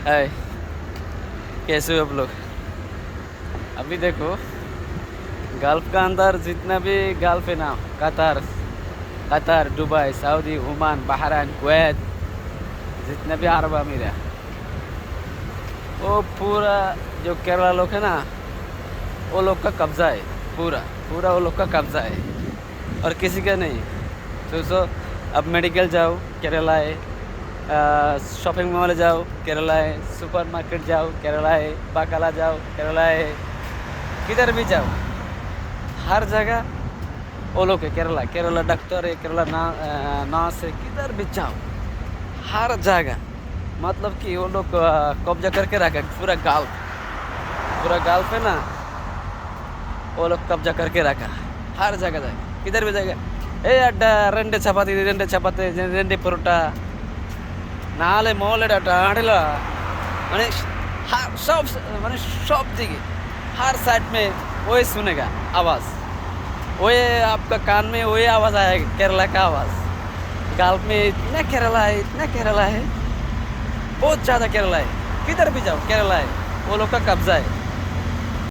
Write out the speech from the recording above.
हाय, कैसे हो आप लोग? अभी देखो, गल्फ का अंदर जितना भी गल्फ है ना, Qatar Qatar, Dubai, Saudi, Oman, Bahrain, Kuwait, जितने भी अरब अमीर है, वो पूरा जो केरला लोग है ना, वो लोग का कब्जा है। पूरा पूरा वो लोग का कब्जा है और किसी का नहीं। तो अब मेडिकल जाओ, केरला है। शॉपिंग मॉल जाओ, केरला है। सुपर मार्केट जाओ, केरला है। बाकाला जाओ, केरला है। किधर भी जाओ, हर जगह वो लोग है। केरला केरला डॉक्टर है, केरला नर्स है। किधर भी जाओ, हर जगह मतलब कि वो लोग कब्जा करके रखा है। पूरा गाल्फ है ना, वो लोग कब्जा करके रखा है। हर जगह जाएगा, किधर भी जाएगा। ए अड्डा रेंडे चपाती रेंडे परोटा नाले मोले डाटा आड़ेला माने सब माने सब दिखे, हर साइड में वही सुनेगा आवाज़। वही आपका कान में वही आवाज़ आएगा, केरला का आवाज़। गाल्फ में इतना केरला है, बहुत ज़्यादा केरला है। किधर भी जाओ केरला है, वो लोग का कब्जा है।